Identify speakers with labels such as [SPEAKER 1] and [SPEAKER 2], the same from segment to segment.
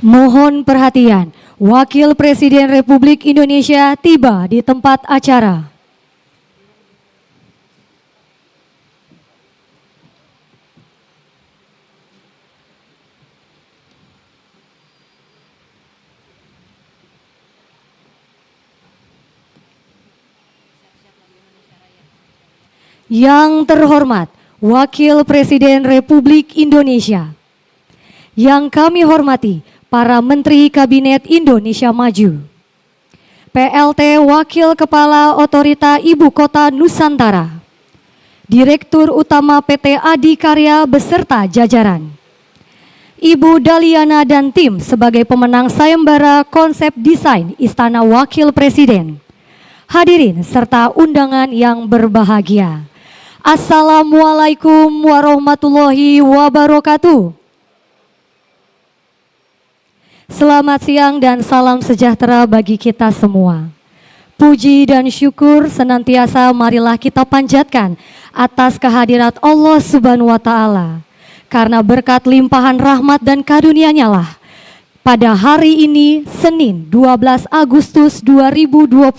[SPEAKER 1] Mohon perhatian, Wakil Presiden Republik Indonesia tiba di tempat acara. Yang terhormat, Wakil Presiden Republik Indonesia. Yang kami hormati, para Menteri Kabinet Indonesia Maju. PLT Wakil Kepala Otorita Ibu Kota Nusantara. Direktur Utama PT Adikarya beserta jajaran. Ibu Daliana dan tim sebagai pemenang sayembara konsep desain Istana Wakil Presiden. Hadirin serta undangan yang berbahagia. Assalamualaikum warahmatullahi wabarakatuh. Selamat siang dan salam sejahtera bagi kita semua. Puji dan syukur senantiasa marilah kita panjatkan atas kehadirat Allah Subhanahu wa Ta'ala. Karena berkat limpahan rahmat dan karunia-Nya lah, pada hari ini Senin 12 Agustus 2024,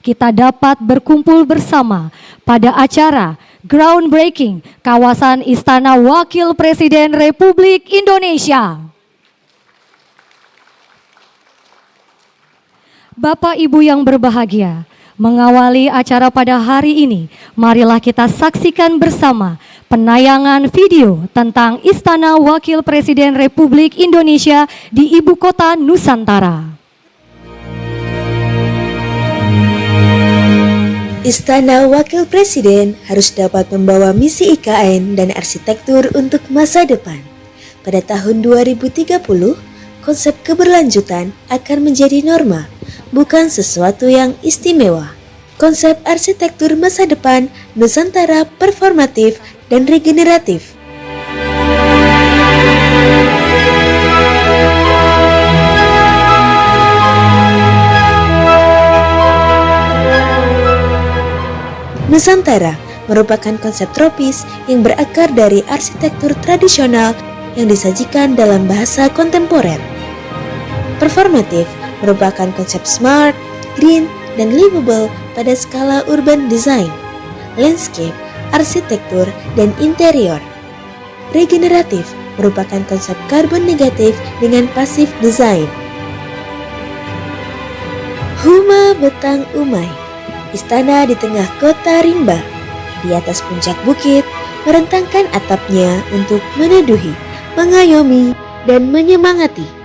[SPEAKER 1] kita dapat berkumpul bersama pada acara groundbreaking kawasan Istana Wakil Presiden Republik Indonesia. Bapak Ibu yang berbahagia, mengawali acara pada hari ini, marilah kita saksikan bersama penayangan video tentang Istana Wakil Presiden Republik Indonesia di Ibu Kota Nusantara.
[SPEAKER 2] Istana Wakil Presiden harus dapat membawa misi IKN dan arsitektur untuk masa depan. Pada tahun 2030, konsep keberlanjutan akan menjadi norma, bukan sesuatu yang istimewa. Konsep arsitektur masa depan Nusantara performatif dan regeneratif. Nusantara merupakan konsep tropis yang berakar dari arsitektur tradisional yang disajikan dalam bahasa kontemporer. Performatif merupakan konsep smart, green, dan livable pada skala urban design, landscape, arsitektur, dan interior. Regeneratif merupakan konsep karbon negatif dengan pasif design. Huma Betang Umay, istana di tengah kota rimba, di atas puncak bukit, merentangkan atapnya untuk meneduhi, mengayomi, dan menyemangati.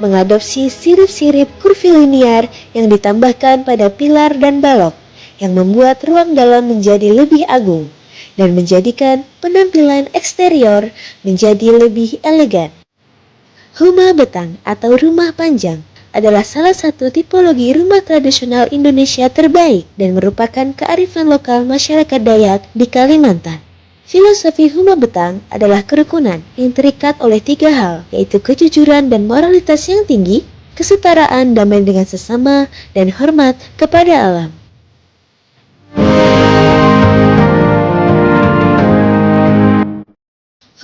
[SPEAKER 2] Mengadopsi sirip-sirip kurvilinear yang ditambahkan pada pilar dan balok, yang membuat ruang dalam menjadi lebih agung, dan menjadikan penampilan eksterior menjadi lebih elegan. Huma Betang atau rumah panjang adalah salah satu tipologi rumah tradisional Indonesia terbaik dan merupakan kearifan lokal masyarakat Dayak di Kalimantan. Filosofi Huma Betang adalah kerukunan yang terikat oleh 3 hal, yaitu kejujuran dan moralitas yang tinggi, kesetaraan, damai dengan sesama, dan hormat kepada alam.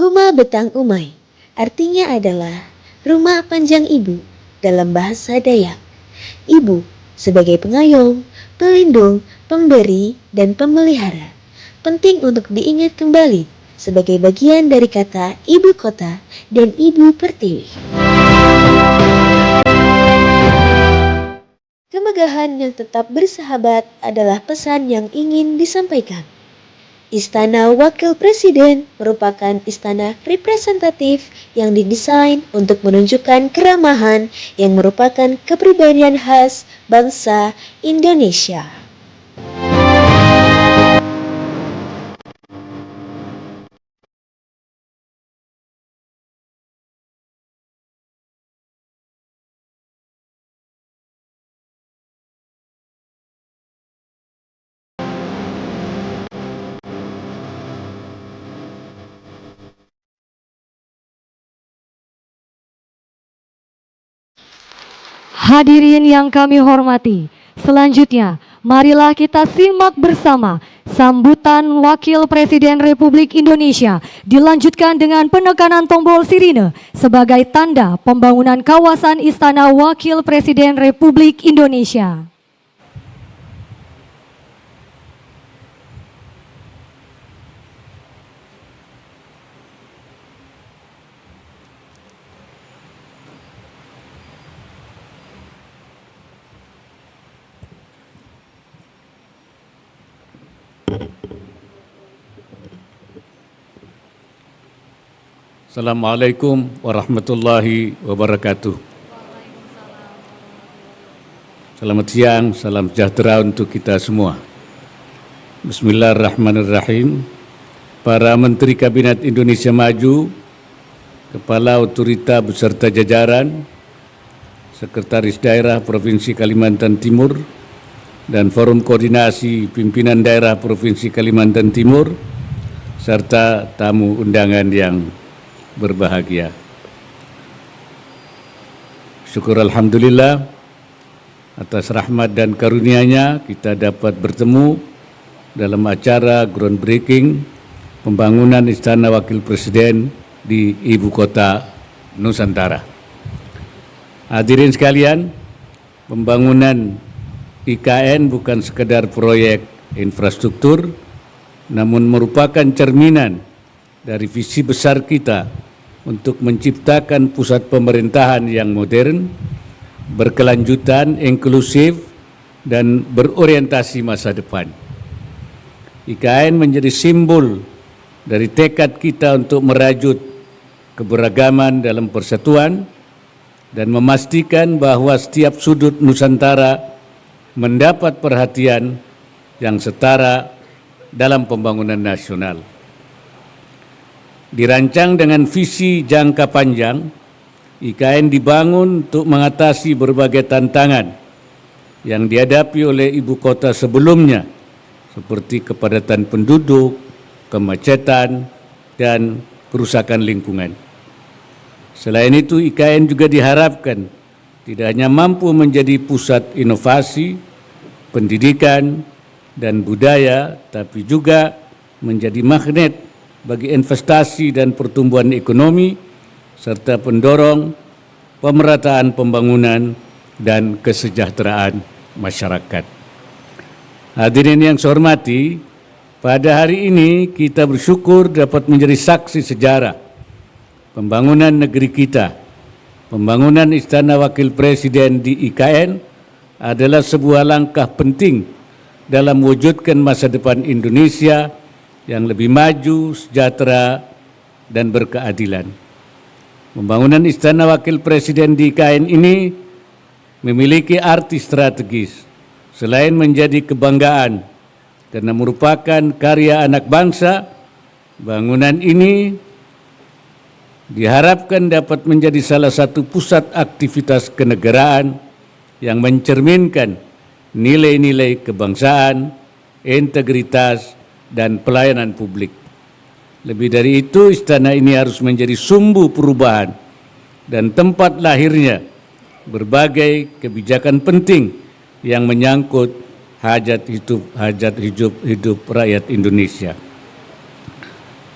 [SPEAKER 2] Huma Betang Umay artinya adalah rumah panjang ibu dalam bahasa Dayak. Ibu sebagai pengayom, pelindung, pemberi, dan pemelihara. Penting untuk diingat kembali sebagai bagian dari kata ibu kota dan ibu pertiwi. Kemegahan yang tetap bersahabat adalah pesan yang ingin disampaikan. Istana Wakil Presiden merupakan istana representatif yang didesain untuk menunjukkan keramahan yang merupakan kepribadian khas bangsa Indonesia.
[SPEAKER 1] Hadirin yang kami hormati, Selanjutnya, marilah kita simak bersama sambutan Wakil Presiden Republik Indonesia dilanjutkan dengan penekanan tombol sirine sebagai tanda pembangunan kawasan Istana Wakil Presiden Republik Indonesia.
[SPEAKER 3] Assalamualaikum warahmatullahi wabarakatuh. Selamat siang, salam sejahtera untuk kita semua. Bismillahirrahmanirrahim. Para Menteri Kabinet Indonesia Maju, Kepala Otorita beserta jajaran, Sekretaris Daerah Provinsi Kalimantan Timur, dan Forum Koordinasi Pimpinan Daerah Provinsi Kalimantan Timur, serta tamu undangan yang berbahagia. Syukur Alhamdulillah atas rahmat dan karunia-Nya kita dapat bertemu dalam acara groundbreaking pembangunan Istana Wakil Presiden di Ibu Kota Nusantara. Hadirin sekalian, pembangunan IKN bukan sekedar proyek infrastruktur, namun merupakan cerminan dari visi besar kita untuk menciptakan pusat pemerintahan yang modern, berkelanjutan, inklusif, dan berorientasi masa depan. IKN menjadi simbol dari tekad kita untuk merajut keberagaman dalam persatuan dan memastikan bahwa setiap sudut Nusantara mendapat perhatian yang setara dalam pembangunan nasional. Dirancang dengan visi jangka panjang, IKN dibangun untuk mengatasi berbagai tantangan yang dihadapi oleh ibu kota sebelumnya, seperti kepadatan penduduk, kemacetan, dan kerusakan lingkungan. Selain itu, IKN juga diharapkan tidak hanya mampu menjadi pusat inovasi, pendidikan, dan budaya, tapi juga menjadi magnet bagi investasi dan pertumbuhan ekonomi, serta pendorong pemerataan pembangunan dan kesejahteraan masyarakat. Hadirin yang saya hormati, pada hari ini kita bersyukur dapat menjadi saksi sejarah pembangunan negeri kita. Pembangunan Istana Wakil Presiden di IKN adalah sebuah langkah penting dalam mewujudkan masa depan Indonesia yang lebih maju, sejahtera, dan berkeadilan. Pembangunan Istana Wakil Presiden di IKN ini memiliki arti strategis, selain menjadi kebanggaan karena merupakan karya anak bangsa. Bangunan ini diharapkan dapat menjadi salah satu pusat aktivitas kenegaraan yang mencerminkan nilai-nilai kebangsaan, integritas, dan pelayanan publik. Lebih dari itu, istana ini harus menjadi sumbu perubahan dan tempat lahirnya berbagai kebijakan penting yang menyangkut hajat hidup rakyat Indonesia.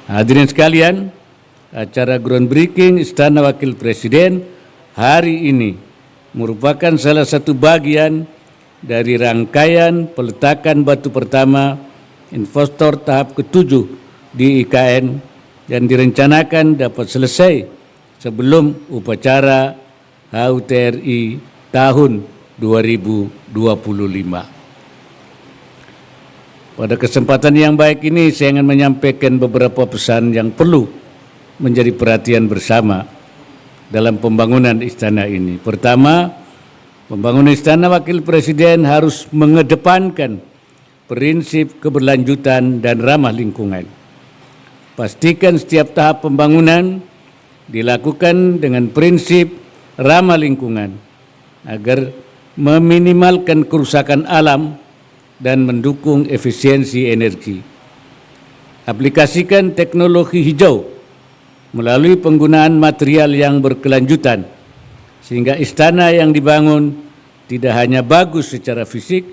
[SPEAKER 3] Hadirin sekalian, acara groundbreaking Istana Wakil Presiden hari ini merupakan salah satu bagian dari rangkaian peletakan batu pertama investor tahap ke-7 di IKN yang direncanakan dapat selesai sebelum upacara HUT RI tahun 2025. Pada kesempatan yang baik ini saya ingin menyampaikan beberapa pesan yang perlu menjadi perhatian bersama dalam pembangunan istana ini. Pertama, pembangunan Istana Wakil Presiden harus mengedepankan prinsip keberlanjutan dan ramah lingkungan. Pastikan setiap tahap pembangunan dilakukan dengan prinsip ramah lingkungan agar meminimalkan kerusakan alam dan mendukung efisiensi energi. Aplikasikan teknologi hijau melalui penggunaan material yang berkelanjutan sehingga istana yang dibangun tidak hanya bagus secara fisik,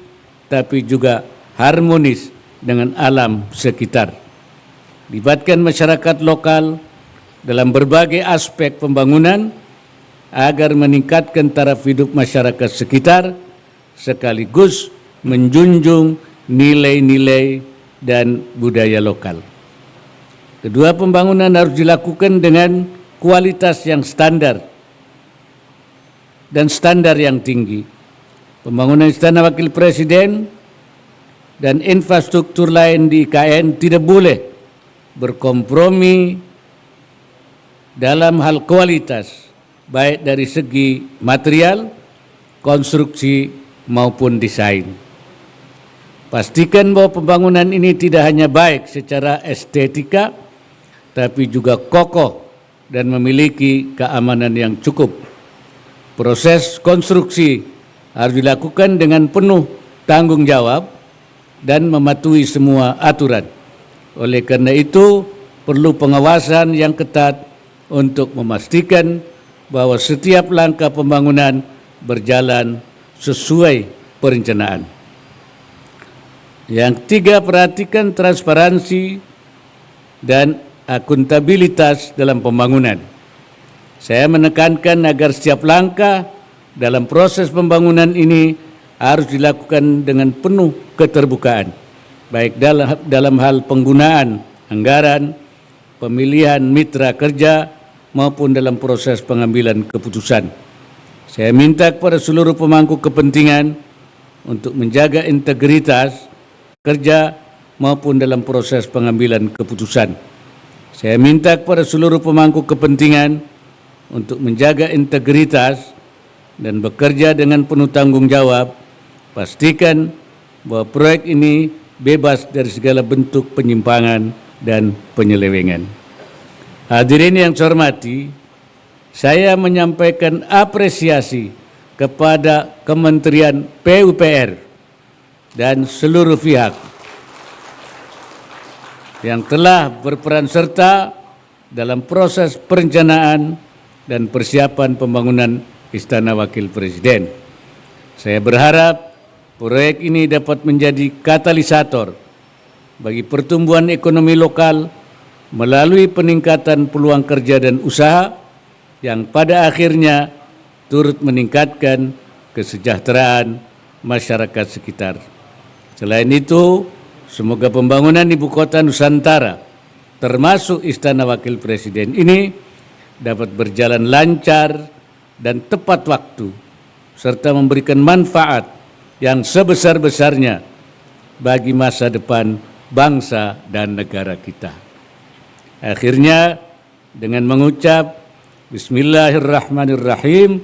[SPEAKER 3] tapi juga harmonis dengan alam sekitar. Libatkan masyarakat lokal dalam berbagai aspek pembangunan agar meningkatkan taraf hidup masyarakat sekitar, sekaligus menjunjung nilai-nilai dan budaya lokal. Kedua, pembangunan harus dilakukan dengan kualitas yang standar dan standar yang tinggi. Pembangunan Istana Wakil Presiden dan infrastruktur lain di IKN tidak boleh berkompromi dalam hal kualitas, baik dari segi material, konstruksi maupun desain. Pastikan bahwa pembangunan ini tidak hanya baik secara estetika, tapi juga kokoh dan memiliki keamanan yang cukup. Proses konstruksi harus dilakukan dengan penuh tanggung jawab dan mematuhi semua aturan. Oleh karena itu, perlu pengawasan yang ketat untuk memastikan bahwa setiap langkah pembangunan berjalan sesuai perencanaan. Yang ketiga, perhatikan transparansi dan akuntabilitas dalam pembangunan. Saya menekankan agar setiap langkah dalam proses pembangunan ini harus dilakukan dengan penuh keterbukaan, baik dalam hal penggunaan anggaran, pemilihan mitra kerja, maupun dalam proses pengambilan keputusan. Saya minta kepada seluruh pemangku kepentingan untuk menjaga integritas kerja maupun dalam proses pengambilan keputusan. Saya minta kepada seluruh pemangku kepentingan untuk menjaga integritas dan bekerja dengan penuh tanggung jawab. Pastikan bahwa proyek ini bebas dari segala bentuk penyimpangan dan penyelewengan. Hadirin yang saya hormati, saya menyampaikan apresiasi kepada Kementerian PUPR dan seluruh pihak yang telah berperan serta dalam proses perencanaan dan persiapan pembangunan Istana Wakil Presiden. Saya berharap proyek ini dapat menjadi katalisator bagi pertumbuhan ekonomi lokal melalui peningkatan peluang kerja dan usaha yang pada akhirnya turut meningkatkan kesejahteraan masyarakat sekitar. Selain itu, semoga pembangunan Ibu Kota Nusantara, termasuk Istana Wakil Presiden ini, dapat berjalan lancar dan tepat waktu, serta memberikan manfaat yang sebesar-besarnya bagi masa depan bangsa dan negara kita. Akhirnya, dengan mengucap Bismillahirrahmanirrahim,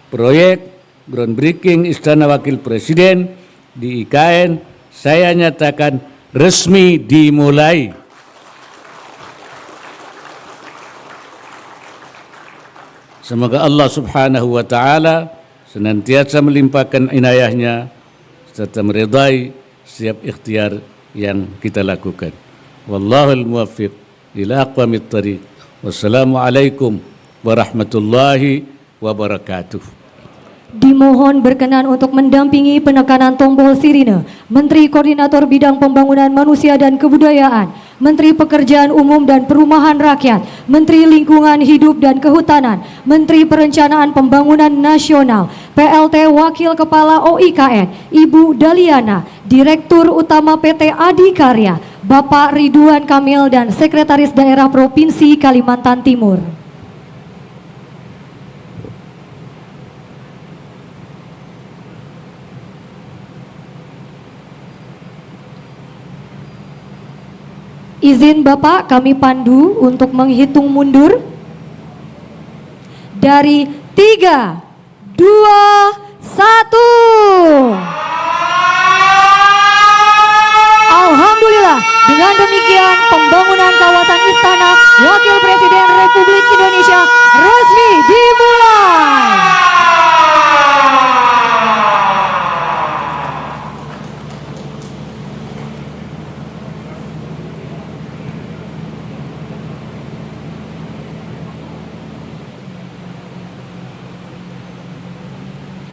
[SPEAKER 3] proyek groundbreaking Istana Wakil Presiden di IKN saya nyatakan resmi dimulai. Semoga Allah Subhanahu wa Ta'ala senantiasa melimpahkan inayahnya serta meridai setiap ikhtiar yang kita lakukan. Wallahul muwaffiq ila aqwamit thariq. Wassalamualaikum warahmatullahi wabarakatuh.
[SPEAKER 1] Dimohon berkenan untuk mendampingi penekanan tombol sirine Menteri Koordinator Bidang Pembangunan Manusia dan Kebudayaan, Menteri Pekerjaan Umum dan Perumahan Rakyat, Menteri Lingkungan Hidup dan Kehutanan, Menteri Perencanaan Pembangunan Nasional, PLT Wakil Kepala OIKN, Ibu Daliana, Direktur Utama PT Adikarya, Bapak Ridwan Kamil dan Sekretaris Daerah Provinsi Kalimantan Timur. Izin Bapak kami pandu untuk menghitung mundur dari 3, 2, 1. Alhamdulillah.